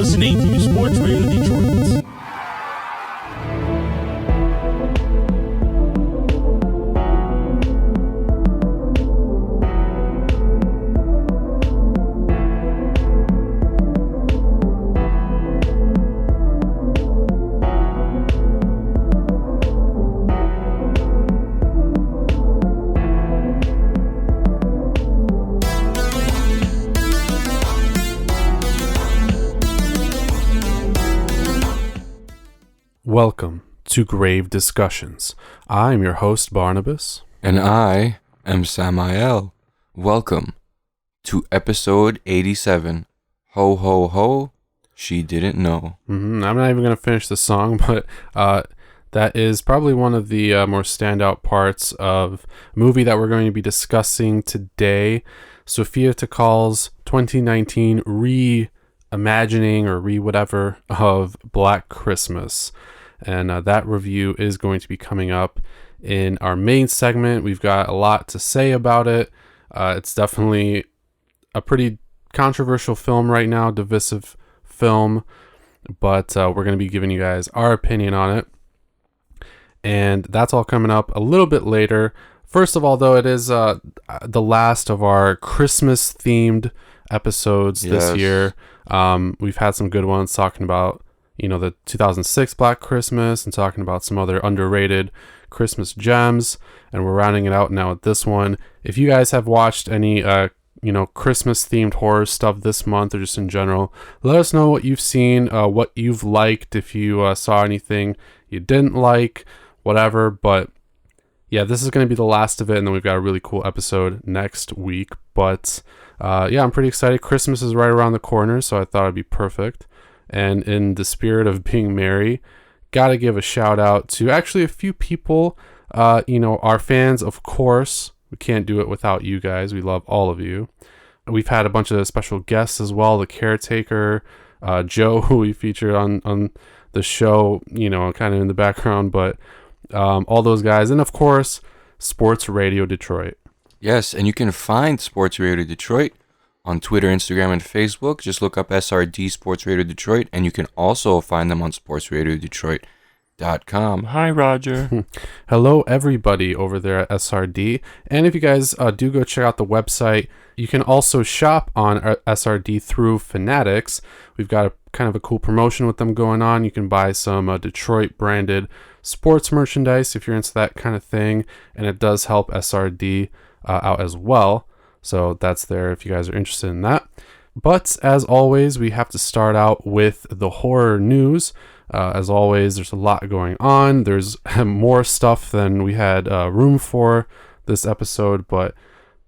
listening to Sports Radio Detroit. Welcome to Grave Discussions. I'm your host, Barnabas. And I am Samael. Welcome to episode 87. Ho, ho, ho, she didn't know. I'm not even going to finish the song, but that is probably one of the more standout parts of a movie that we're going to be discussing today. Sophia Takal's 2019 reimagining or re-whatever of Black Christmas. And that review is going to be coming up in our main segment. We've got a lot to say about it. It's definitely a pretty controversial film right now, divisive film, but we're going to be giving you guys our opinion on it. And that's all coming up a little bit later. First of all, though, it is the last of our Christmas-themed episodes this year. We've had some good ones talking about the 2006 Black Christmas and talking about some other underrated Christmas gems, and we're rounding it out now with this one. If you guys have watched any Christmas themed horror stuff this month or just in general, let us know what you've seen, what you've liked, if you saw anything you didn't like, whatever. But yeah, this is going to be the last of it, and then we've got a really cool episode next week. But I'm pretty excited. Christmas is right around the corner, so I thought it'd be perfect. And in the spirit of being merry, gotta give a shout out to actually a few people, our fans, of course. We can't do it without you guys. We love all of you. We've had a bunch of special guests as well. The Caretaker, Joe, who we featured on the show, kind of in the background, but all those guys. And of course, Sports Radio Detroit. Yes, and you can find Sports Radio Detroit on Twitter, Instagram, and Facebook. Just look up SRD Sports Radio Detroit, and you can also find them on sportsradiodetroit.com. Hi, Roger. Hello, everybody over there at SRD. And if you guys do go check out the website, you can also shop on SRD through Fanatics. We've got a kind of a cool promotion with them going on. You can buy some Detroit-branded sports merchandise if you're into that kind of thing, and it does help SRD out as well. So that's there if you guys are interested in that. But as always, we have to start out with the horror news. As always, there's a lot going on. There's more stuff than we had room for this episode. But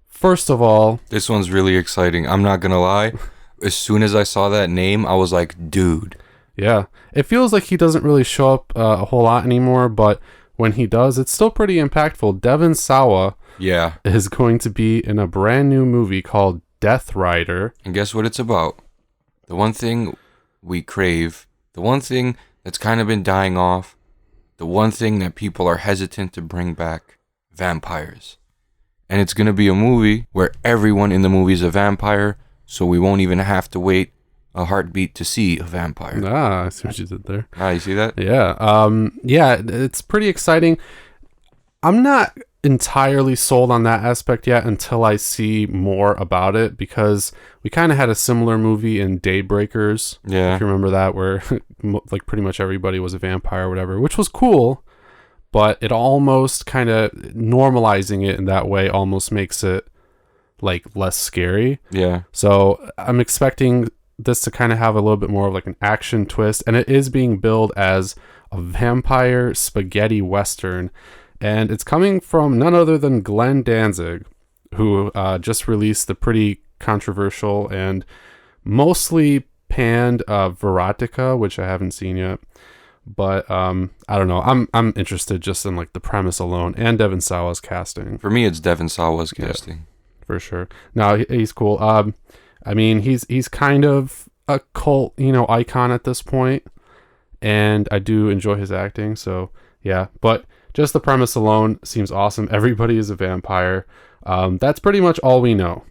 first of all, this one's really exciting. I'm not going to lie. As soon as I saw that name, I was like, dude. Yeah, it feels like he doesn't really show up a whole lot anymore. But when he does, it's still pretty impactful. Devon Sawa is going to be in a brand new movie called Death Rider. And guess what it's about? The one thing we crave, the one thing that's kind of been dying off, the one thing that people are hesitant to bring back, vampires. And it's going to be a movie where everyone in the movie is a vampire, so we won't even have to wait a heartbeat to see a vampire. I see what you did there. You see that? Yeah, it's pretty exciting. I'm not entirely sold on that aspect yet until I see more about it, because we kind of had a similar movie in Daybreakers. Yeah. If you remember that, where like pretty much everybody was a vampire or whatever, which was cool, but it almost kind of normalizing it in that way almost makes it like less scary. Yeah. So I'm expecting this to kind of have a little bit more of like an action twist, and it is being billed as a vampire spaghetti western. And it's coming from none other than Glenn Danzig, who just released the pretty controversial and mostly panned Verotica, which I haven't seen yet. But I don't know. I'm interested just in like the premise alone and Devon Sawa's casting. For me, it's Devon Sawa's casting. Yeah, for sure. No, he's cool. I mean, he's kind of a cult, icon at this point, and I do enjoy his acting. So yeah, but just the premise alone seems awesome. Everybody is a vampire. That's pretty much all we know.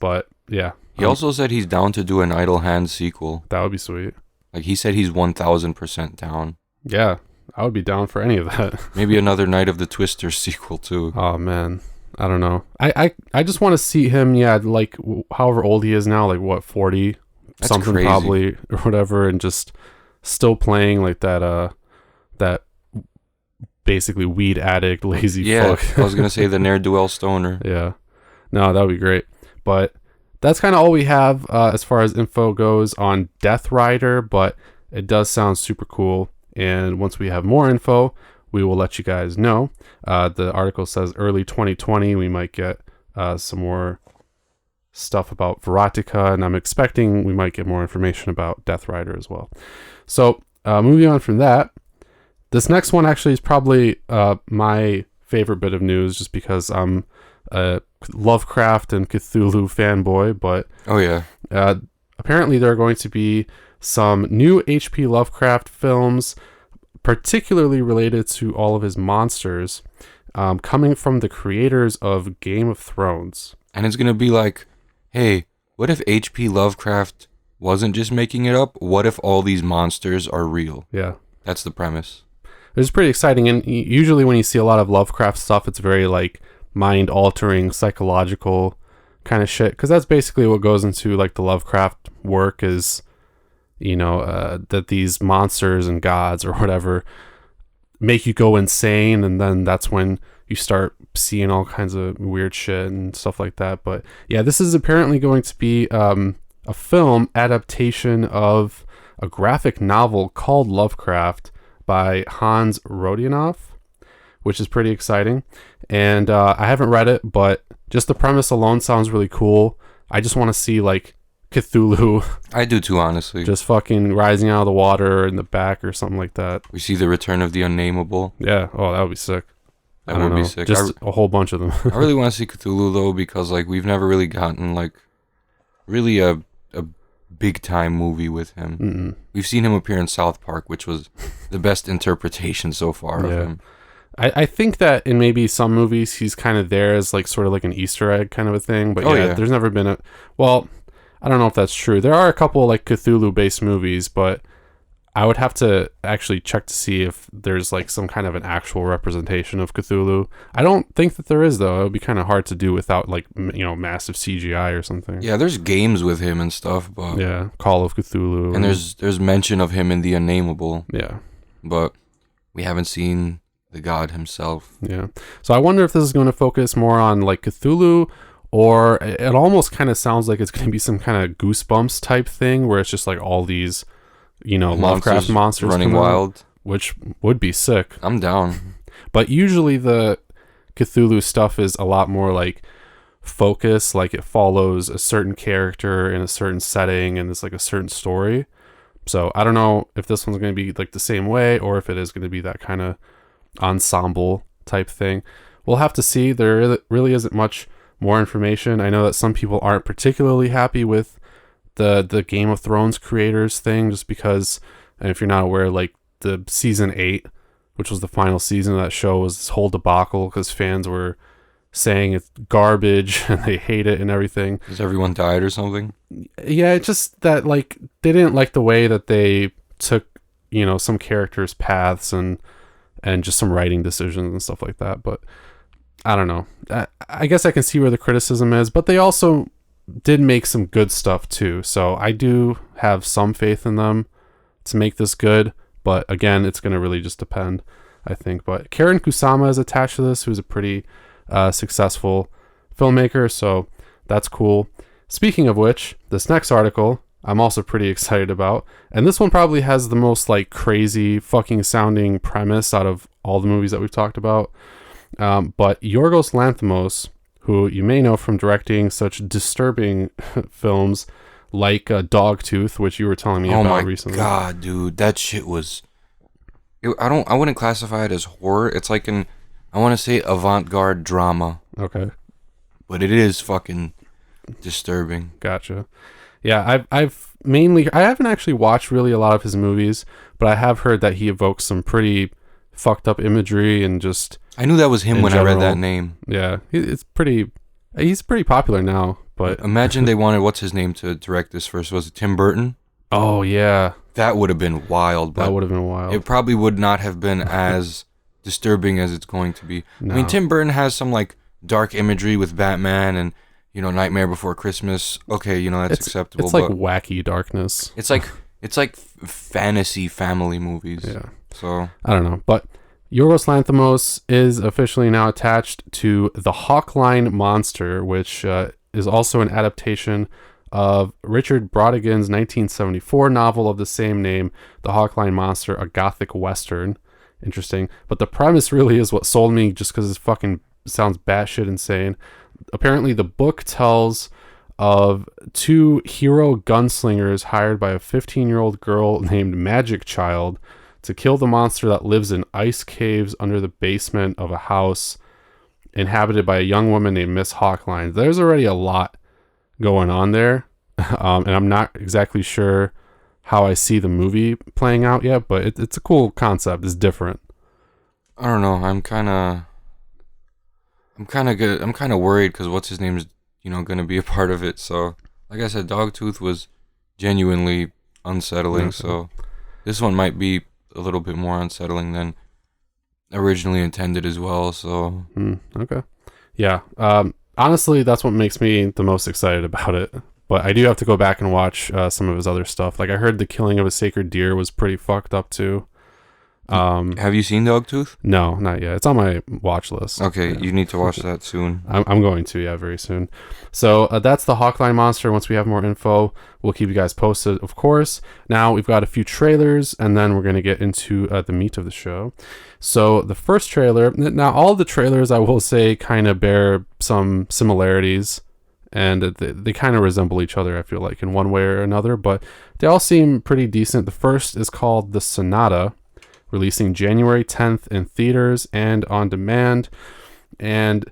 But yeah. He also said he's down to do an Idle Hands sequel. That would be sweet. Like, he said he's 1,000% down. Yeah, I would be down for any of that. Maybe another Night of the Twisters sequel, too. Oh, man. I don't know. I just want to see him, like, however old he is now, like, what, 40? That's something crazy. Probably, or whatever, and just still playing, like, that basically weed addict, lazy fuck. I was going to say the ne'er-do-well stoner. Yeah. No, that would be great. But that's kind of all we have as far as info goes on Death Rider, but it does sound super cool. And once we have more info, we will let you guys know. The article says early 2020, we might get some more stuff about Verotica, and I'm expecting we might get more information about Death Rider as well. So moving on from that, this next one actually is probably my favorite bit of news, just because I'm a Lovecraft and Cthulhu fanboy. But oh yeah, apparently there are going to be some new H.P. Lovecraft films, particularly related to all of his monsters, coming from the creators of Game of Thrones. And it's gonna be like, hey, what if H.P. Lovecraft wasn't just making it up? What if all these monsters are real? Yeah, that's the premise. It's pretty exciting, and usually when you see a lot of Lovecraft stuff, it's very like mind-altering, psychological kind of shit, because that's basically what goes into like the Lovecraft work is, that these monsters and gods or whatever make you go insane, and then that's when you start seeing all kinds of weird shit and stuff like that. But yeah, this is apparently going to be a film adaptation of a graphic novel called Lovecraft by Hans Rodionoff, which is pretty exciting. And I haven't read it, but just the premise alone sounds really cool. I just want to see like Cthulhu. I do too, honestly. Just fucking rising out of the water in the back or something like that. We see the return of the Unnameable. Yeah. Oh, that would be sick. That would be sick. Just a whole bunch of them. I really want to see Cthulhu though, because like we've never really gotten like really a big time movie with him. Mm-mm. We've seen him appear in South Park, which was the best interpretation so far of him. I think that in maybe some movies he's kind of there as like sort of like an Easter egg kind of a thing, but there's never been I don't know if that's true. There are a couple like Cthulhu based movies, but I would have to actually check to see if there's like some kind of an actual representation of Cthulhu. I don't think that there is, though. It would be kind of hard to do without like massive CGI or something. Yeah, there's games with him and stuff, but yeah, Call of Cthulhu, and there's mention of him in the Unnameable. Yeah, but we haven't seen the god himself. Yeah, so I wonder if this is going to focus more on like Cthulhu, or it almost kind of sounds like it's going to be some kind of Goosebumps type thing where it's just like all these Lovecraft monsters running wild, which would be sick. I'm down. But usually the Cthulhu stuff is a lot more like focus, like it follows a certain character in a certain setting and it's like a certain story. So I don't know if this one's going to be like the same way or if it is going to be that kind of ensemble type thing. We'll have to see. There really isn't much more information. I know that some people aren't particularly happy with the Game of Thrones creators thing, just because, and if you're not aware, like the season 8, which was the final season of that show, was this whole debacle because fans were saying it's garbage and they hate it and everything. Has everyone died or something? Yeah, it's just that like they didn't like the way that they took some characters' paths and just some writing decisions and stuff like that. But I don't know. I guess I can see where the criticism is, but they also did make some good stuff too, so I do have some faith in them to make this good, but again, it's going to really just depend, I think. But Karen Kusama is attached to this, who's a pretty successful filmmaker, so that's cool. Speaking of which, this next article I'm also pretty excited about, and this one probably has the most like crazy fucking sounding premise out of all the movies that we've talked about, but Yorgos Lanthimos, who you may know from directing such disturbing films like Dogtooth, which you were telling me about recently. Oh my god, dude, that shit was... I wouldn't classify it as horror. It's like I want to say avant-garde drama. Okay. But it is fucking disturbing. Gotcha. Yeah, I haven't actually watched really a lot of his movies, but I have heard that he evokes some pretty fucked up imagery and just... I knew that was him when I read that name. Yeah, he's pretty popular now, but... Imagine they wanted, what's his name, to direct this first. Was it Tim Burton? Oh, yeah. That would have been wild. But That would have been wild. it probably would not have been as disturbing as it's going to be. No. I mean, Tim Burton has some like dark imagery with Batman and Nightmare Before Christmas. Okay, that's acceptable. It's like but wacky darkness. it's like fantasy family movies. Yeah. So I don't know, but Yorgos Lanthimos is officially now attached to The Hawkline Monster, which is also an adaptation of Richard Brautigan's 1974 novel of the same name, The Hawkline Monster, a gothic western. Interesting. But the premise really is what sold me, just because it fucking sounds batshit insane. Apparently, the book tells of two hero gunslingers hired by a 15-year-old girl named Magic Child to kill the monster that lives in ice caves under the basement of a house inhabited by a young woman named Miss Hawkline. There's already a lot going on there, and I'm not exactly sure how I see the movie playing out yet, but it's a cool concept. It's different. I don't know. I'm kind of good. I'm kind of worried because what's his name is going to be a part of it. So, like I said, Dogtooth was genuinely unsettling. Okay. So, this one might be a little bit more unsettling than originally intended as well. So, Okay. Yeah. Honestly, that's what makes me the most excited about it. But I do have to go back and watch some of his other stuff. Like I heard the killing of a sacred deer was pretty fucked up too. have you seen Dogtooth? No, not yet. It's on my watch list. Okay, you need to watch that soon. I'm going to, yeah, very soon. So that's the Hawkline Monster. Once we have more info, we'll keep you guys posted, of course. Now we've got a few trailers, and then we're going to get into the meat of the show. So the first trailer, now all the trailers, I will say, kind of bear some similarities, and they kind of resemble each other, I feel like, in one way or another, but they all seem pretty decent. The first is called The Sonata, releasing January 10th in theaters and on demand. And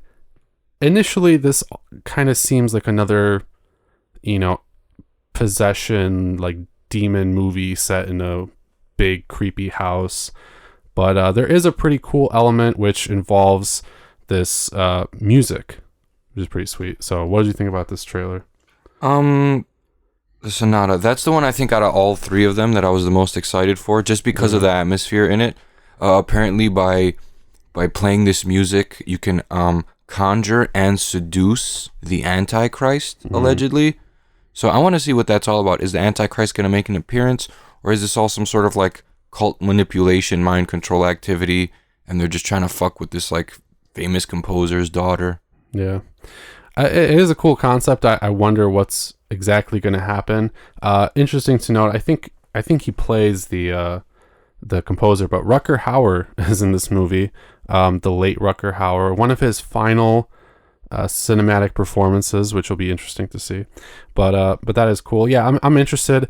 initially, this kind of seems like another, possession, like demon movie set in a big, creepy house. But there is a pretty cool element which involves this music, which is pretty sweet. So what did you think about this trailer? The Sonata. That's the one I think out of all three of them that I was the most excited for, just because of the atmosphere in it. Apparently, by playing this music, you can conjure and seduce the Antichrist, allegedly. So I want to see what that's all about. Is the Antichrist going to make an appearance, or is this all some sort of like cult manipulation, mind control activity, and they're just trying to fuck with this like famous composer's daughter? Yeah. It is a cool concept. I wonder what's exactly going to happen. Interesting to note. I think he plays the composer, but Rutger Hauer is in this movie. The late Rutger Hauer, one of his final cinematic performances, which will be interesting to see. But that is cool. Yeah, I'm interested.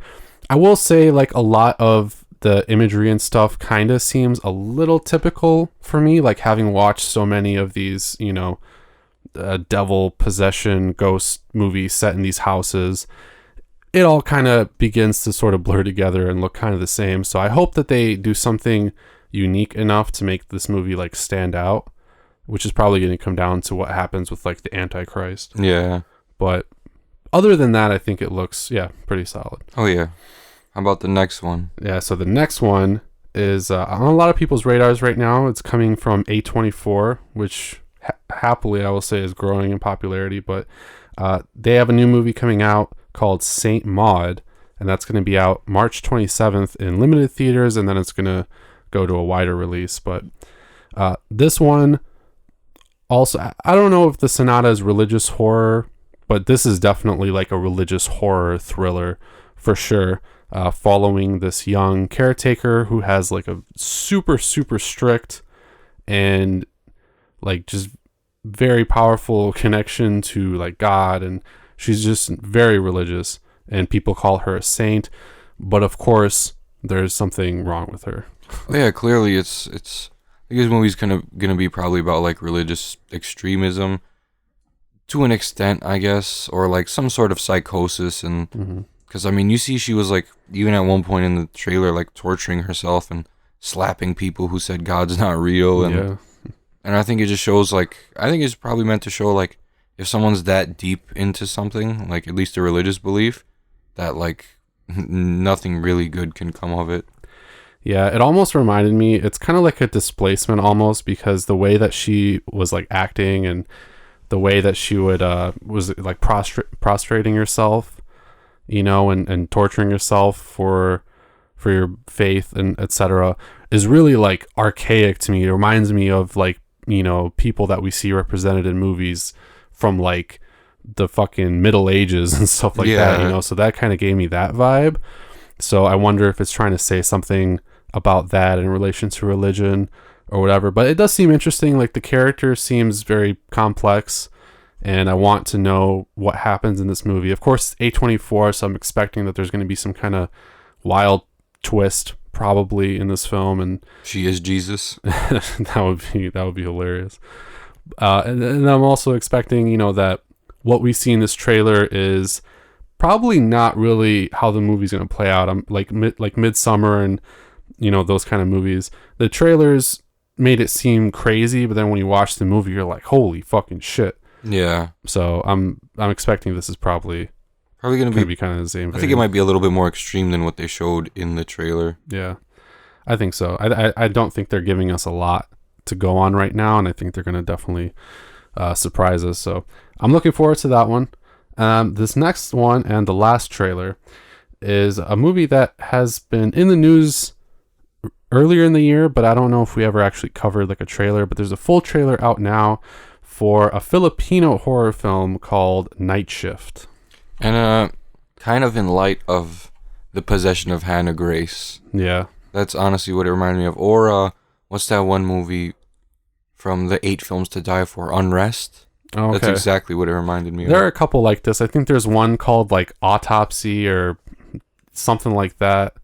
I will say, like, a lot of the imagery and stuff kind of seems a little typical for me. Like, having watched so many of these, devil possession ghost movies set in these houses, it all kind of begins to sort of blur together and look kind of the same. So I hope that they do something unique enough to make this movie like stand out, which is probably going to come down to what happens with like the Antichrist. Yeah. But other than that, I think it looks, pretty solid. Oh yeah. How about the next one? Yeah, so the next one is on a lot of people's radars right now. It's coming from A24, which happily I will say is growing in popularity, but they have a new movie coming out called Saint Maud, and that's going to be out March 27th in limited theaters, and then it's going to go to a wider release. But this one also, I don't know if the Sonata is religious horror, but this is definitely like a religious horror thriller for sure, following this young caretaker who has like a super, super strict and like just very powerful connection to like God, and she's just very religious, and people call her a saint, but of course there's something wrong with her. Yeah, clearly it's I think this movie's gonna be probably about like religious extremism to an extent, I guess, or like some sort of psychosis. And because I mean, you see she was like, even at one point in the trailer, like torturing herself and slapping people who said God's not real. And and I think it just shows, like, I think it's probably meant to show, like, if someone's that deep into something, like at least a religious belief, that like nothing really good can come of it. Yeah, it almost reminded me, it's kind of like a displacement almost, because the way that she was like acting and the way that she would was like prostrating herself, and torturing yourself for your faith and etc., is really like archaic to me. It reminds me of like, people that we see represented in movies from like the fucking Middle Ages and stuff like that, so that kind of gave me that vibe. So I wonder if it's trying to say something about that in relation to religion or whatever. But it does seem interesting. Like, the character seems very complex, and I want to know what happens in this movie. Of course, it's A24, so I'm expecting that there's going to be some kind of wild twist probably in this film, and she is Jesus. that would be hilarious. And I'm also expecting, that what we see in this trailer is probably not really how the movie's going to play out. I'm like Midsummer and those kind of movies. The trailers made it seem crazy, but then when you watch the movie, you're like, holy fucking shit. Yeah. So I'm expecting this is probably going to be kind of the same. I think it might be a little bit more extreme than what they showed in the trailer. Yeah, I think so. I don't think they're giving us a lot to go on right now, and I think they're going to definitely surprise us. So I'm looking forward to that one. This next one and the last trailer is a movie that has been in the news earlier in the year, but I don't know if we ever actually covered like a trailer, but there's a full trailer out now for a Filipino horror film called Night Shift. And kind of in light of the possession of Hannah Grace. Yeah. That's honestly what it reminded me of. Or what's that one movie from the 8 Films to Die For, Unrest? Oh, okay. That's exactly what it reminded me of. There are a couple like this. I think there's one called like Autopsy or something like that.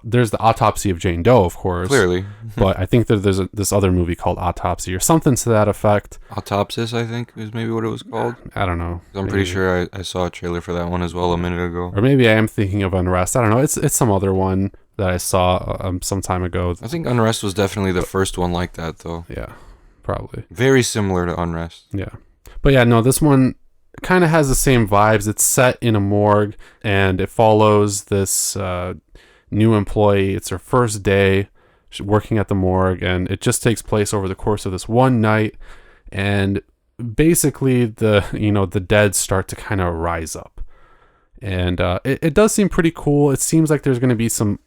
There's the Autopsy of Jane Doe, of course. Clearly. But I think that there's this other movie called Autopsy or something to that effect. Autopsis, I think, is maybe what it was called. I don't know. I'm pretty sure I saw a trailer for that one as well a minute ago. Or maybe I am thinking of Unrest. I don't know. It's some other one that I saw some time ago. I think Unrest was definitely the first one like that, though. Yeah, probably. Very similar to Unrest. Yeah. But yeah, no, this one kind of has the same vibes. It's set in a morgue, and it follows this new employee. It's her first day working at the morgue, and it just takes place over the course of this one night, and basically the dead start to kind of rise up, and it does seem pretty cool. It seems like there's going to be some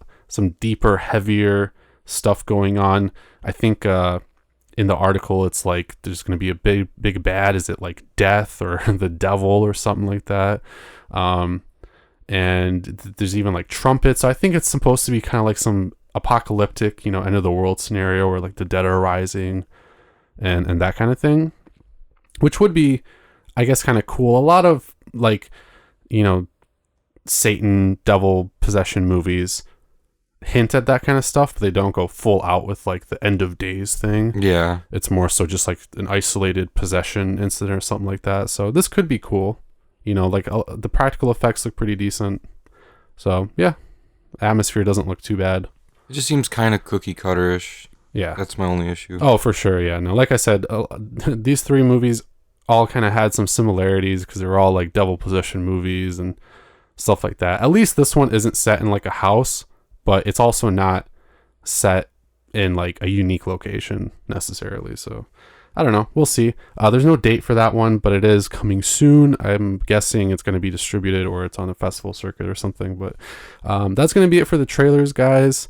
deeper, heavier stuff going on. I think in the article it's like there's going to be a big bad. Is it like death or the devil or something like that? And there's even like trumpets. So I think it's supposed to be kind of like some apocalyptic, end of the world scenario where like the dead are rising and that kind of thing, which would be, I guess, kind of cool. A lot of like, Satan, devil possession movies hint at that kind of stuff, but they don't go full out with like the end of days thing. Yeah. It's more so just like an isolated possession incident or something like that. So this could be cool. Like the practical effects look pretty decent. So, yeah. Atmosphere doesn't look too bad. It just seems kind of cookie cutter-ish. Yeah. That's my only issue. Oh, for sure, yeah. No, like I said, these 3 movies all kind of had some similarities because they were all like devil possession movies and stuff like that. At least this one isn't set in like a house, but it's also not set in like a unique location necessarily. So I don't know. We'll see. There's no date for that one, but it is coming soon. I'm guessing it's going to be distributed or it's on a festival circuit or something. But that's going to be it for the trailers, guys.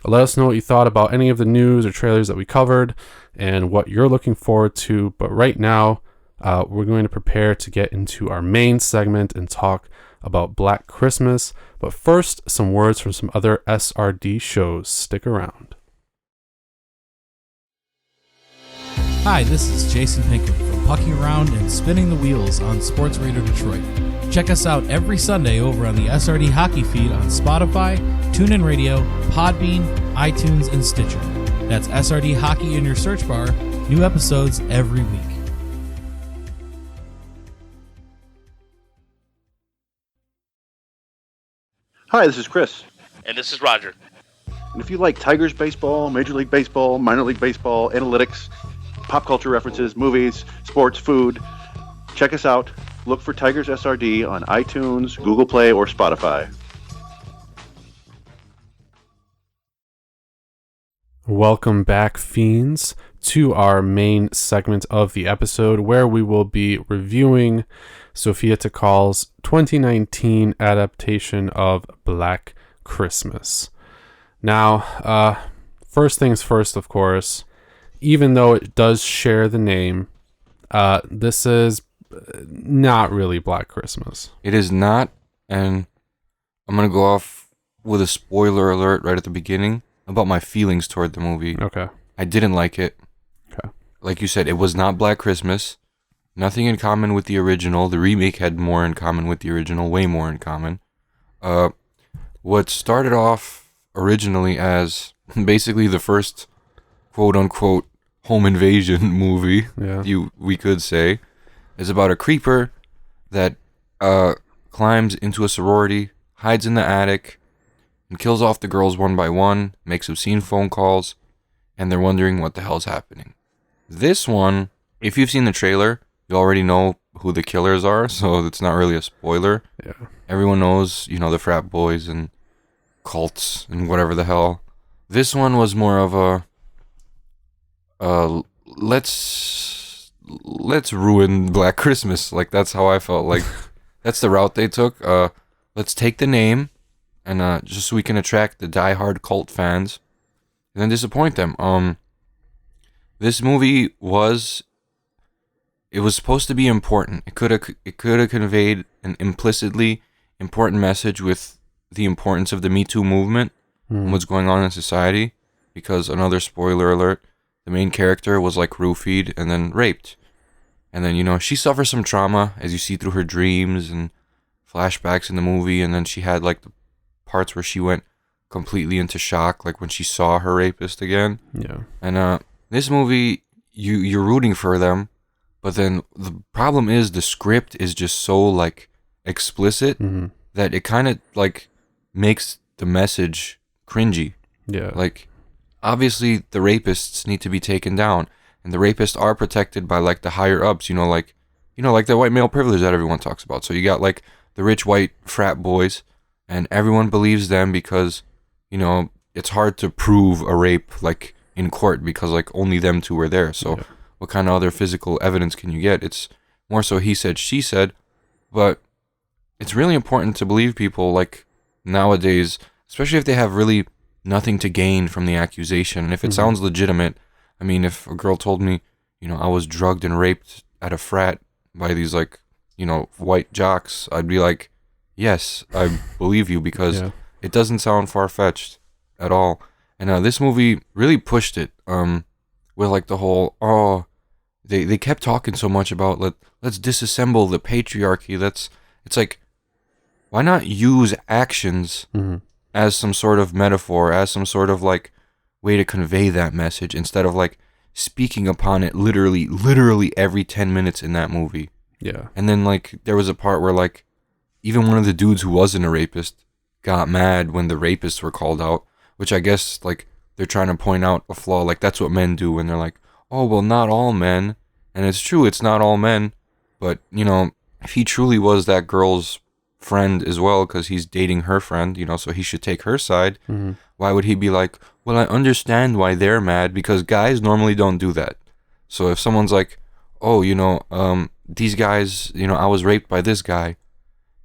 Let us know what you thought about any of the news or trailers that we covered and what you're looking forward to. But right now, we're going to prepare to get into our main segment and talk about Black Christmas. But first, some words from some other SRD shows. Stick around. Hi, this is Jason Pinkett from Pucking Around and Spinning the Wheels on Sports Radio Detroit. Check us out every Sunday over on the SRD Hockey feed on Spotify, TuneIn Radio, Podbean, iTunes, and Stitcher. That's SRD Hockey in your search bar. New episodes every week. Hi, this is Chris. And this is Roger. And if you like Tigers baseball, Major League Baseball, Minor League Baseball, analytics, pop culture references, movies, sports, food, check us out. Look for Tigers SRD on iTunes, Google Play, or Spotify. Welcome back, fiends, to our main segment of the episode where we will be reviewing Sophia Takal's 2019 adaptation of Black Christmas. Now, first things first, of course, even though it does share the name, this is not really Black Christmas. It is not, and I'm going to go off with a spoiler alert right at the beginning about my feelings toward the movie. Okay. I didn't like it. Okay. Like you said, it was not Black Christmas. Nothing in common with the original. The remake had more in common with the original, way more in common. What started off originally as basically the first quote-unquote home invasion movie, we could say, is about a creeper that climbs into a sorority, hides in the attic, and kills off the girls one by one, makes obscene phone calls, and they're wondering what the hell's happening. This one, if you've seen the trailer, you already know who the killers are, so it's not really a spoiler. Yeah. Everyone knows, the frat boys and cults and whatever the hell. This one was more of a let's ruin Black Christmas. Like, that's how I felt. Like, that's the route they took. Let's take the name and just so we can attract the diehard cult fans and then disappoint them. This movie was supposed to be important. It could have conveyed an implicitly important message with the importance of the Me Too movement and what's going on in society, because another spoiler alert, the main character was like roofied and then raped. And then, she suffers some trauma as you see through her dreams and flashbacks in the movie, and then she had like the parts where she went completely into shock, like when she saw her rapist again. Yeah. And this movie, you're rooting for them, but then the problem is the script is just so like explicit that it kind of like makes the message cringy. Yeah. Like, obviously the rapists need to be taken down, and the rapists are protected by like the higher ups, like the white male privilege that everyone talks about. So you got like the rich white frat boys, and everyone believes them because, it's hard to prove a rape like in court because like only them two were there. So what kind of other physical evidence can you get? It's more so he said, she said. But it's really important to believe people like nowadays, especially if they have really nothing to gain from the accusation. And if it sounds legitimate, I mean, if a girl told me, I was drugged and raped at a frat by these like, white jocks, I'd be like, yes, I believe you, because it doesn't sound far-fetched at all. And this movie really pushed it with like the whole, they kept talking so much about let's disassemble the patriarchy. It's like, why not use actions as some sort of metaphor, as some sort of like way to convey that message, instead of like speaking upon it literally every 10 minutes in that movie. Yeah. And then like there was a part where like even one of the dudes who wasn't a rapist got mad when the rapists were called out, which I guess like they're trying to point out a flaw. Like, that's what men do when they're like, oh, well, not all men. And it's true, it's not all men. But, if he truly was that girl's friend as well, because he's dating her friend, so he should take her side, why would he be like, well, I understand why they're mad, because guys normally don't do that. So if someone's like, oh, these guys, I was raped by this guy,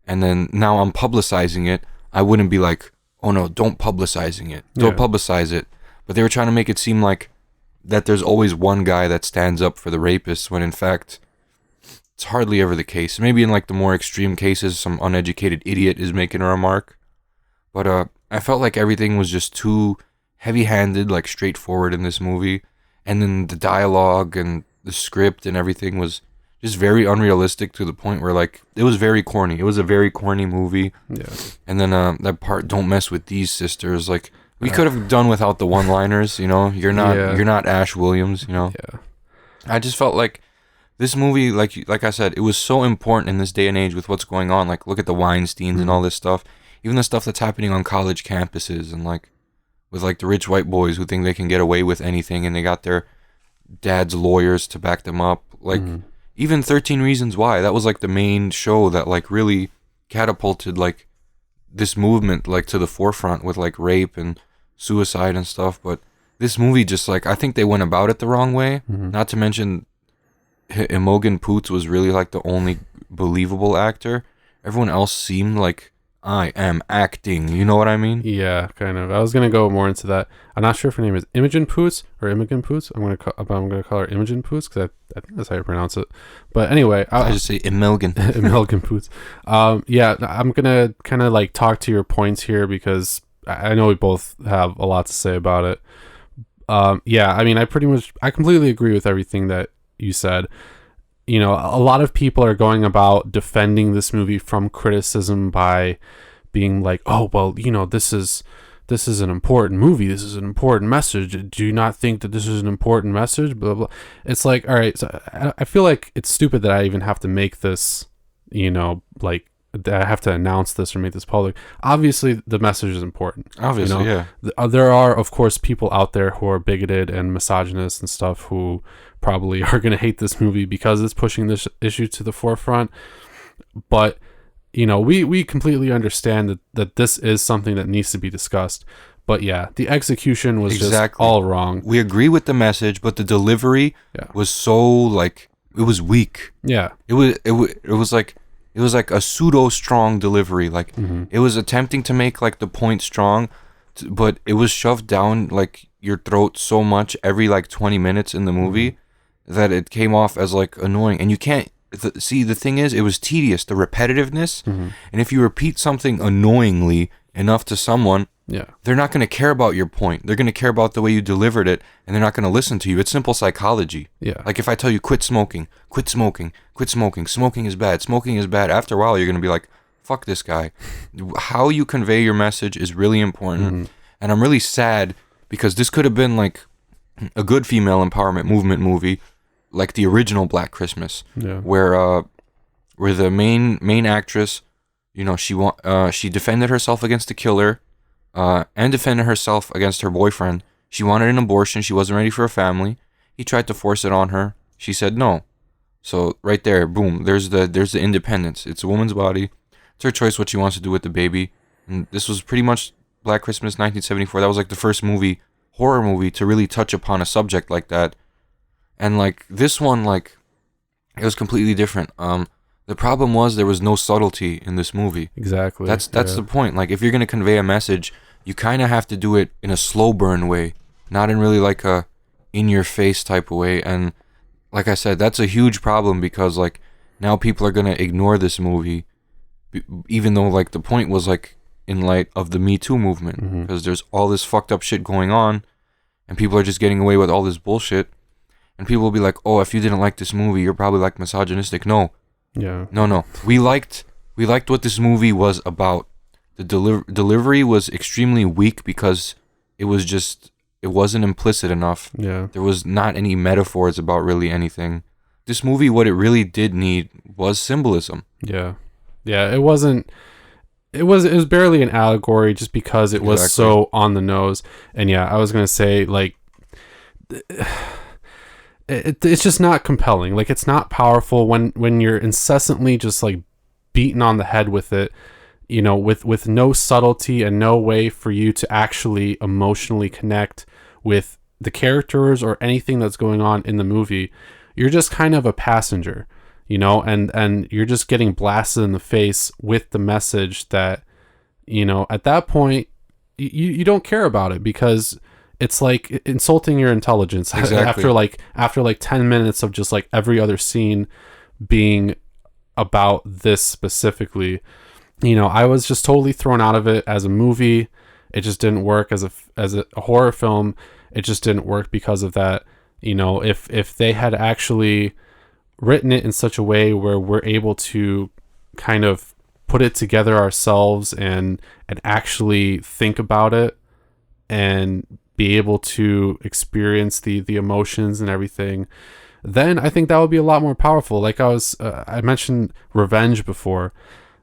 and then now I'm publicizing it, I wouldn't be like, oh no, don't publicizing it. Don't publicize it. But they were trying to make it seem like that there's always one guy that stands up for the rapists, when in fact, it's hardly ever the case. Maybe in like the more extreme cases, some uneducated idiot is making a remark. But I felt like everything was just too heavy-handed, like straightforward in this movie. And then the dialogue and the script and everything was just very unrealistic, to the point where like it was very corny. It was a very corny movie. Yeah. And then that part, don't mess with these sisters, like we could have done without the one-liners, you're not Ash Williams, Yeah. I just felt like this movie, like I said, it was so important in this day and age with what's going on. Like, look at the Weinsteins and all this stuff, even the stuff that's happening on college campuses, and like with like the rich white boys who think they can get away with anything, and they got their dad's lawyers to back them up. Like, even 13 Reasons Why, that was like the main show that like really catapulted like this movement like to the forefront with like rape and suicide and stuff. But this movie just like, I think they went about it the wrong way. Not to mention Imogen Poots was really like the only believable actor. Everyone else seemed like, I am acting, you know what I mean? Yeah, kind of. I was gonna go more into that. I'm not sure if her name is Imogen Poots or Imogen Poots. I'm gonna call her Imogen Poots because I think that's how you pronounce it. But anyway, I just say Imelgen. Imelgen Poots. Yeah, I'm gonna kind of like talk to your points here because I know we both have a lot to say about it. Yeah, I mean, I completely agree with everything that you said. You know, a lot of people are going about defending this movie from criticism by being like, oh, well, you know, this is an important movie. This is an important message. Do you not think that this is an important message? Blah, blah. It's like, all right, so I feel like it's stupid that I even have to make this, you know, like, that I have to announce this or make this public. Obviously, the message is important. Obviously, you know? yeah. There are, of course, people out there who are bigoted and misogynist and stuff who probably are going to hate this movie because it's pushing this issue to the forefront. But, you know, we completely understand that this is something that needs to be discussed. But yeah, the execution was just all wrong. We agree with the message, but the delivery was so like, it was weak. Yeah. It was like a pseudo strong delivery. Like it was attempting to make like the point strong, but it was shoved down like your throat so much every like 20 minutes in the movie that it came off as like annoying. And you can't see, the thing is, it was tedious, the repetitiveness. And if you repeat something annoyingly enough to someone, they're not going to care about your point. They're going to care about the way you delivered it, and they're not going to listen to you. It's simple psychology. Yeah. Like if I tell you quit smoking, smoking is bad. After a while, you're going to be like, fuck this guy. How you convey your message is really important. And I'm really sad because this could have been like a good female empowerment movement movie, like the original Black Christmas, where the main actress, you know, she defended herself against the killer, and defended herself against her boyfriend. She wanted an abortion. She wasn't ready for a family. He tried to force it on her. She said no. So right there, boom. There's the independence. It's a woman's body. It's her choice what she wants to do with the baby. And this was pretty much Black Christmas 1974. That was like the first horror movie to really touch upon a subject like that. And like this one, like it was completely different. The problem was there was no subtlety in this movie. Exactly. That's the point. Like if you're gonna convey a message, you kind of have to do it in a slow burn way, not in really like a in your face type of way. And like I said, that's a huge problem because like now people are gonna ignore this movie, even though like the point was like in light of the Me Too movement, because there's all this fucked up shit going on, and people are just getting away with all this bullshit. And people will be like, oh, if you didn't like this movie, you're probably like misogynistic. No. No. We liked what this movie was about. The delivery was extremely weak because it wasn't implicit enough. Yeah. There was not any metaphors about really anything. This movie, what it really did need was symbolism. Yeah. Yeah, it was barely an allegory just because it was so on the nose. And yeah, I was going to say like it's just not compelling. Like it's not powerful when you're incessantly just like beaten on the head with it, you know, with no subtlety and no way for you to actually emotionally connect with the characters or anything that's going on in the movie. You're just kind of a passenger, you know, and you're just getting blasted in the face with the message that, you know, at that point you don't care about it because it's like insulting your intelligence. Exactly. after like 10 minutes of just like every other scene being about this specifically, you know, I was just totally thrown out of it as a movie. It just didn't work as a horror film. It just didn't work because of that. You know, if they had actually written it in such a way where we're able to kind of put it together ourselves and actually think about it and be able to experience the emotions and everything, then I think that would be a lot more powerful. Like I mentioned Revenge before.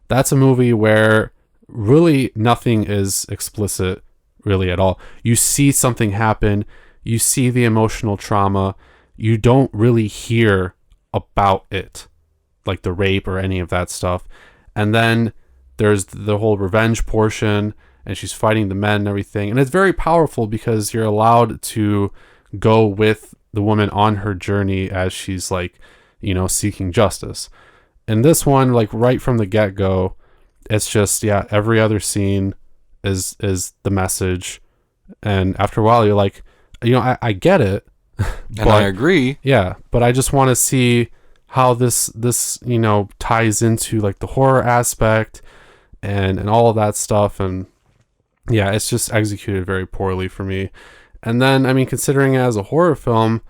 That's a movie where really nothing is explicit really at all. You see something happen, you see the emotional trauma, you don't really hear about it, like the rape or any of that stuff. And then there's the whole revenge portion, and she's fighting the men and everything. And it's very powerful because you're allowed to go with the woman on her journey as she's like, seeking justice. And this one, like right from the get-go, it's just, every other scene is the message. And after a while, you're like, I get it. And I agree. Yeah, but I just want to see how this ties into like the horror aspect and all of that stuff. And yeah, it's just executed very poorly for me. And then, I mean, considering it as a horror film,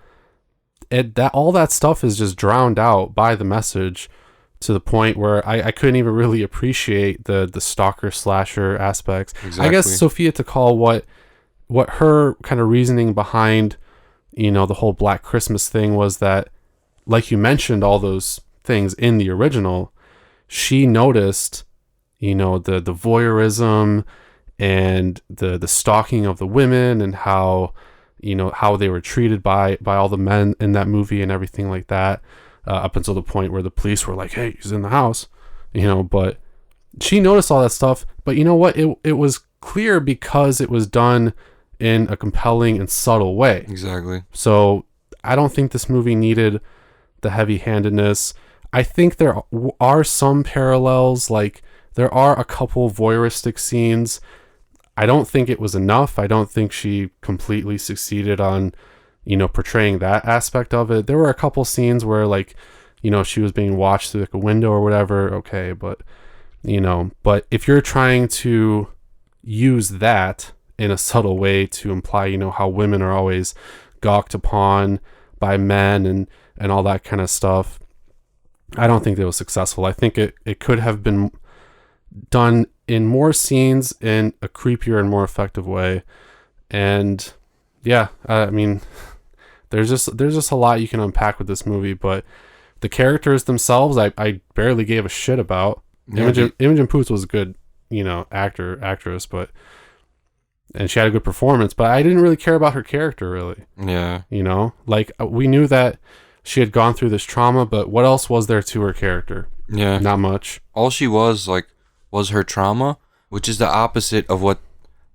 all that stuff is just drowned out by the message to the point where I couldn't even really appreciate the stalker-slasher aspects. Exactly. I guess Sophia Takal, what her kind of reasoning behind, the whole Black Christmas thing was that, like you mentioned, all those things in the original, she noticed, the voyeurism and the stalking of the women and how they were treated by all the men in that movie and everything like that, up until the point where the police were like, hey, he's in the house, but she noticed all that stuff. But you know what? It was clear because it was done in a compelling and subtle way. Exactly. So I don't think this movie needed the heavy-handedness. I think there are some parallels, like there are a couple voyeuristic scenes. I don't think it was enough. I don't think she completely succeeded on, portraying that aspect of it. There were a couple scenes where, like, she was being watched through like a window or whatever. Okay, but if you're trying to use that in a subtle way to imply, how women are always gawked upon by men and all that kind of stuff, I don't think it was successful. I think it could have been done in more scenes in a creepier and more effective way. And yeah, I mean, there's just a lot you can unpack with this movie, but the characters themselves, I barely gave a shit about. Yeah, Imogen Poots was a good, actress, and she had a good performance, but I didn't really care about her character, really. Yeah. Like, we knew that she had gone through this trauma, but what else was there to her character? Yeah. Not much. All she was her trauma, which is the opposite of what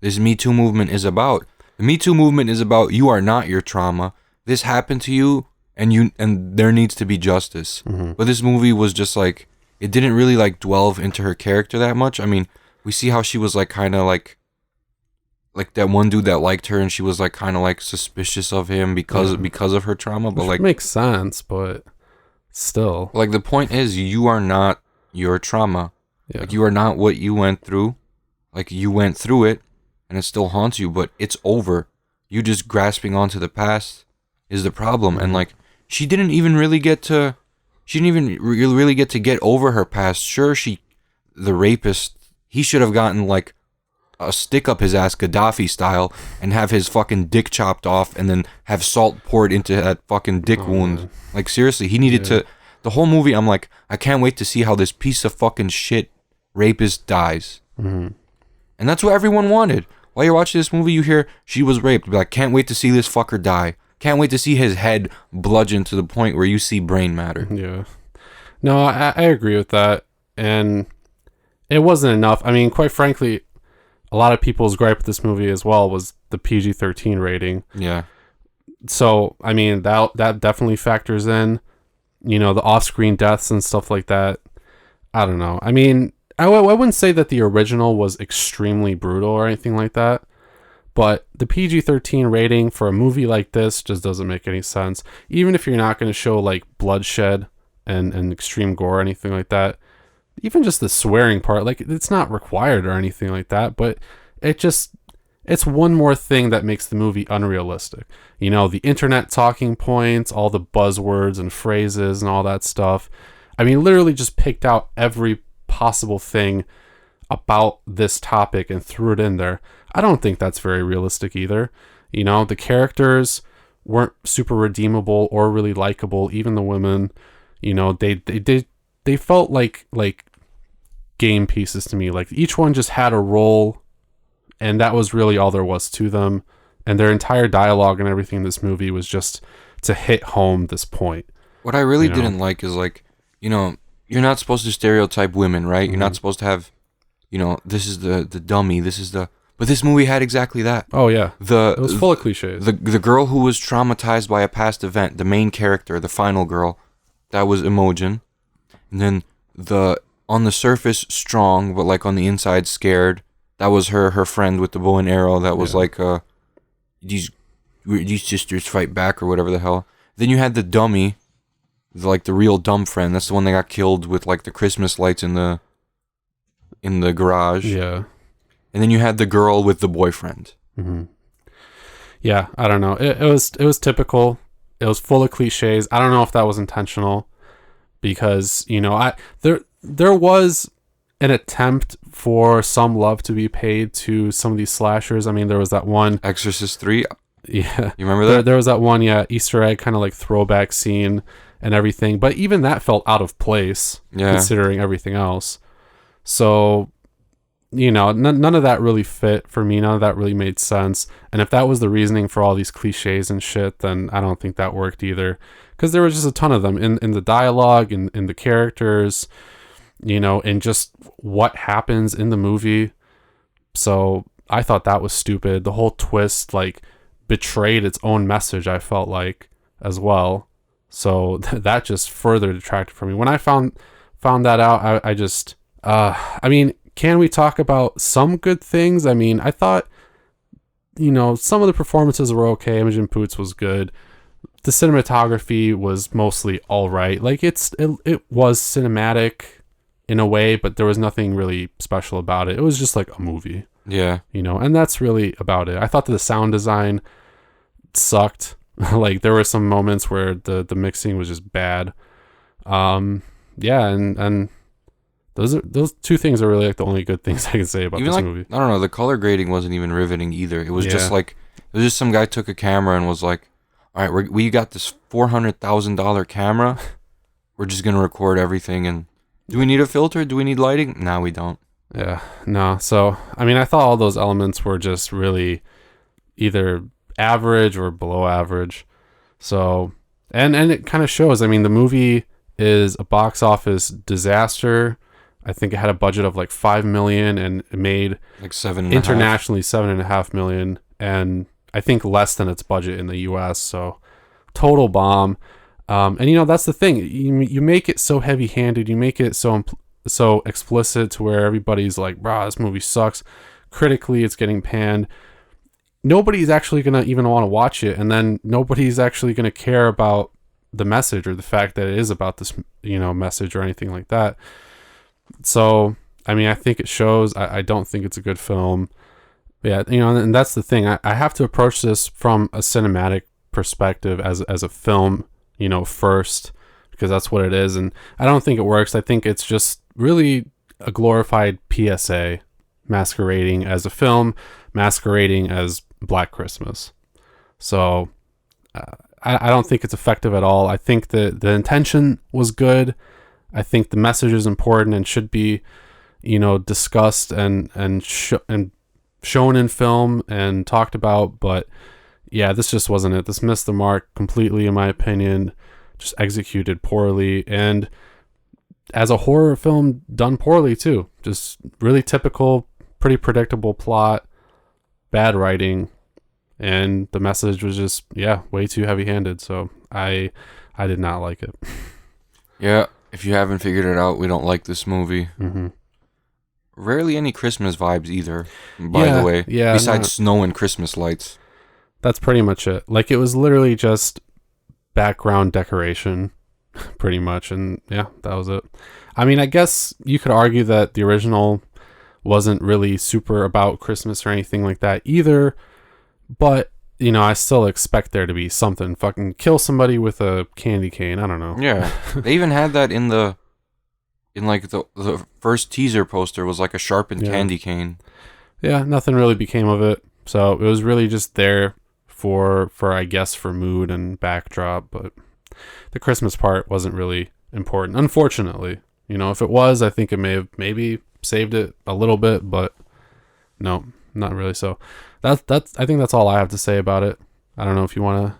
this Me Too movement is about. The Me Too movement is about, you are not your trauma. This happened to you, and there needs to be justice. Mm-hmm. But this movie was just like, it didn't really like delve into her character that much. I mean, we see how she was like kind of like that one dude that liked her, and she was like kind of like suspicious of him because of her trauma. But Which makes sense, but still, like, the point is, you are not your trauma. yeah. Like, you are not what you went through. Like, you went through it, and it still haunts you, but it's over. You just grasping onto the past is the problem. And like, she didn't even really get to get over her past. Sure, the rapist, he should have gotten like a stick up his ass, Gaddafi style, and have his fucking dick chopped off, and then have salt poured into that fucking dick wound. Man. Like, seriously, he needed to. The whole movie, I'm like, I can't wait to see how this piece of fucking shit rapist dies. Mm-hmm. And that's what everyone wanted. While you're watching this movie, you hear she was raped. Be like, can't wait to see this fucker die. Can't wait to see his head bludgeoned to the point where you see brain matter. Yeah. No, I agree with that. And it wasn't enough. I mean, quite frankly, a lot of people's gripe with this movie as well was the PG-13 rating. Yeah. So, I mean, that definitely factors in, the off-screen deaths and stuff like that. I don't know. I mean, I wouldn't say that the original was extremely brutal or anything like that, but the PG-13 rating for a movie like this just doesn't make any sense. Even if you're not going to show like bloodshed and extreme gore or anything like that, even just the swearing part, like, it's not required or anything like that, but it's one more thing that makes the movie unrealistic. The internet talking points, all the buzzwords and phrases and all that stuff. I mean, literally just picked out every possible thing about this topic and threw it in there. I don't think that's very realistic either. The characters weren't super redeemable or really likable. Even the women, they felt like game pieces to me. Like, each one just had a role, and that was really all there was to them. And their entire dialogue and everything in this movie was just to hit home this point. What I really didn't like is, like, you're not supposed to stereotype women, right? Mm-hmm. You're not supposed to have this is the dummy, but this movie had exactly that. Oh yeah, It was full of cliches. The girl who was traumatized by a past event, the main character, the final girl, that was Imogen. And then the on the surface strong, but like on the inside scared, that was her friend with the bow and arrow. That was like these sisters fight back or whatever the hell. Then you had the dummy, the real dumb friend. That's the one that got killed with like the Christmas lights in the garage. Yeah. And then you had the girl with the boyfriend. Mm-hmm. Yeah, I don't know. It was typical. It was full of cliches. I don't know if that was intentional, because there was an attempt for some love to be paid to some of these slashers. I mean, there was that one Exorcist 3. Yeah, You remember that? There was that one Easter egg kind of like throwback scene and everything, but even that felt out of place considering everything else. So, none of that really fit for me. None of that really made sense. And if that was the reasoning for all these cliches and shit, then I don't think that worked either. Because there was just a ton of them in the dialogue, in the characters, and just what happens in the movie. So I thought that was stupid. The whole twist, betrayed its own message, I felt like, as well. So that just further detracted from me. When I found that out, I just... can we talk about some good things? I mean, I thought, some of the performances were okay. Imogen Poots was good. The cinematography was mostly all right. It was cinematic in a way, but there was nothing really special about it. It was just like a movie. Yeah. And that's really about it. I thought that the sound design sucked. There were some moments where the mixing was just bad. And those two things are really the only good things I can say about this movie. I don't know, the color grading wasn't even riveting either. It was just some guy took a camera and was like, all right, we got this $400,000 camera. We're just going to record everything. And do we need a filter? Do we need lighting? No, we don't. Yeah, no. So, I thought all those elements were just really either average or below average. So, and it kind of shows. The movie is a box office disaster. I think it had a budget of $5 million and it made internationally $7.5 million, and I think less than its budget in the US. So total bomb. And that's the thing. You make it so heavy-handed. You make it so explicit to where everybody's like, "Brah, this movie sucks." Critically, it's getting panned. Nobody's actually gonna even want to watch it, and then nobody's actually gonna care about the message or the fact that it is about this, message or anything like that. So, I think it shows. I don't think it's a good film. Yeah, and that's the thing. I have to approach this from a cinematic perspective as a film, first, because that's what it is. And I don't think it works. I think it's just really a glorified PSA masquerading as a film, masquerading as Black Christmas. So I don't think it's effective at all. I think the intention was good. I think the message is important and should be, discussed and shown in film and talked about. But yeah, this just wasn't it. This missed the mark completely, in my opinion. Just executed poorly, and as a horror film, done poorly too. Just really typical, pretty predictable plot, bad writing, and the message was just way too heavy-handed. So I did not like it. Yeah, if you haven't figured it out, we don't like this movie. Mm-hmm. Rarely any Christmas vibes either, by the way. Yeah, besides snow and Christmas lights. That's pretty much it. It was literally just background decoration, pretty much. And yeah, that was it. I guess you could argue that the original wasn't really super about Christmas or anything like that either. But, I still expect there to be something. Fucking kill somebody with a candy cane. I don't know. Yeah. They even had that in the first teaser poster was a sharpened candy cane. Yeah, nothing really became of it. So it was really just there for I guess for mood and backdrop, but the Christmas part wasn't really important, unfortunately. If it was, I think it may have maybe saved it a little bit, but no, not really. So that's I think that's all I have to say about it. I don't know if you want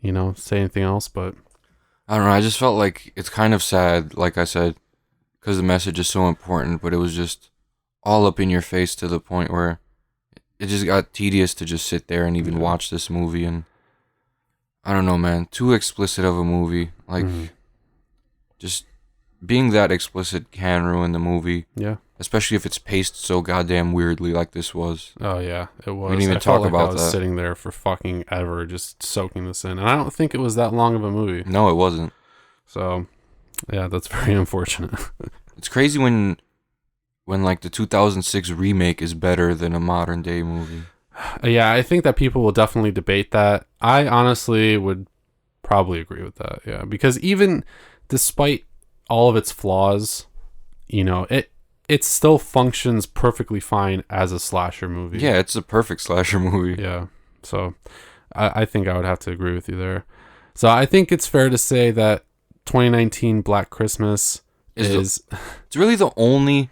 to say anything else, but I don't know. I just felt like it's kind of sad, like I said, because the message is so important, but it was just all up in your face to the point where it just got tedious to just sit there and even watch this movie. And I don't know, man, too explicit of a movie. Like, just being that explicit can ruin the movie. Yeah. Especially if it's paced so goddamn weirdly like this was. Oh, yeah, it was. We didn't even I talk felt like about I was that. sitting there for fucking ever just soaking this in. And I don't think it was that long of a movie. No, it wasn't. So, yeah, that's very unfortunate. It's crazy when like the 2006 remake is better than a modern day movie. Yeah, I think that people will definitely debate that. I honestly would probably agree with that. Yeah, because even despite all of its flaws, you know, it still functions perfectly fine as a slasher movie. Yeah, it's a perfect slasher movie. Yeah. So I think I would have to agree with you there. So I think it's fair to say that 2019 Black Christmas is it's really the only.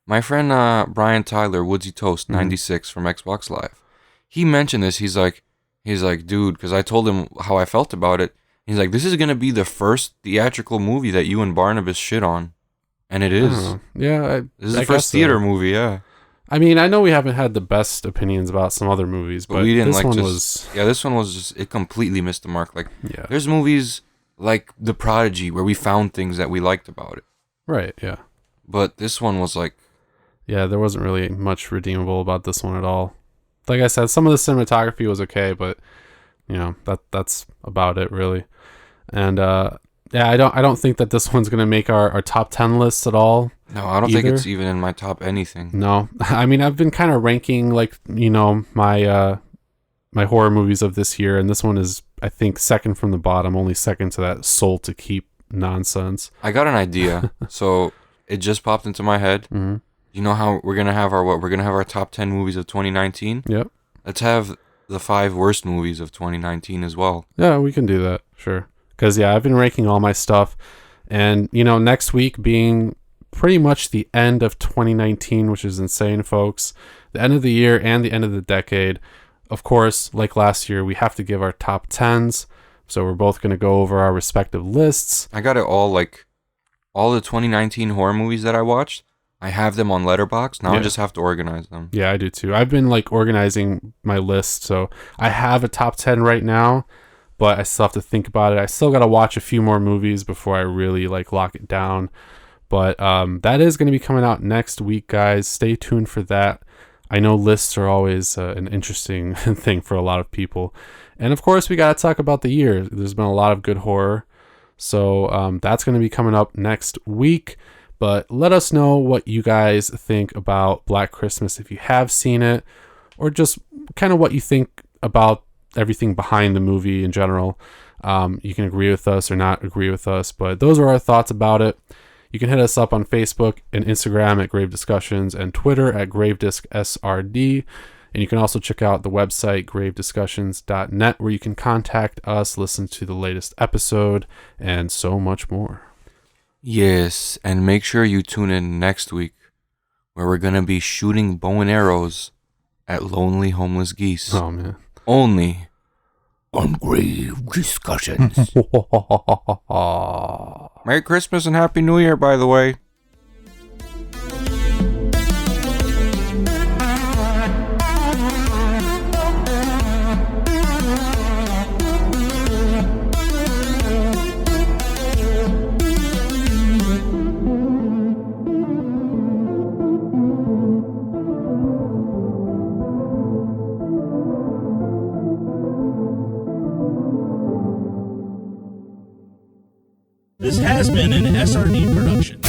My friend Brian Tyler, Woodsy Toast 96 from Xbox Live, he mentioned this. He's like, dude, because I told him how I felt about it. He's like, this is gonna be the first theatrical movie that you and Barnabas shit on, and it is. Yeah, This is the first theater movie. Yeah. I mean, I know we haven't had the best opinions about some other movies, but we didn't this like one just, was. Yeah, this one was just, it completely missed the mark. Like, Yeah. there's movies like The Prodigy where we found things that we liked about it, Right. Yeah. but this one was like, Yeah, there wasn't really much redeemable about this one at all. Like I said, some of the cinematography was okay, but you know, that's about it really. And yeah, I don't think that this one's gonna make our top 10 lists at all. no, I don't think Either? it's even in my top anything. No. I mean, I've been kind of ranking, like, you know, my my horror movies of this year, and this one is, I think, second from the bottom, only second to that Soul to Keep nonsense. I got an idea. So it just popped into my head. Mm-hmm. You know how we're gonna have our top 10 movies of 2019. Yep. Let's have the 5 worst movies of 2019 as well. Yeah, we can do that. Sure. Because, yeah, I've been ranking all my stuff. And, you know, next week being pretty much the end of 2019, which is insane, folks. The end of the year and the end of the decade. Of course, like last year, we have to give our top 10s. So we're both going to go over our respective lists. I got it all, like, all the 2019 horror movies that I watched. I have them on Letterboxd. Now I just have to organize them. Yeah, I do too. I've been, like, organizing my list. So I have a top 10 right now, but I still have to think about it. I still got to watch a few more movies before I really, like, lock it down. But that is going to be coming out next week, guys. Stay tuned for that. I know lists are always an interesting thing for a lot of people. And, of course, we got to talk about the year. There's been a lot of good horror. So that's going to be coming up next week. But let us know what you guys think about Black Christmas if you have seen it, or just kind of what you think about everything behind the movie in general. You can agree with us or not agree with us, but those are our thoughts about it. You can hit us up on Facebook and Instagram at Grave Discussions and Twitter at GraveDiscSRD. And you can also check out the website, gravediscussions.net, where you can contact us, listen to the latest episode, and so much more. Yes, and make sure you tune in next week, where we're going to be shooting bow and arrows at lonely homeless geese. Oh, man. Only on Grave Discussions. Merry Christmas and Happy New Year, by the way. This has been an SRD production.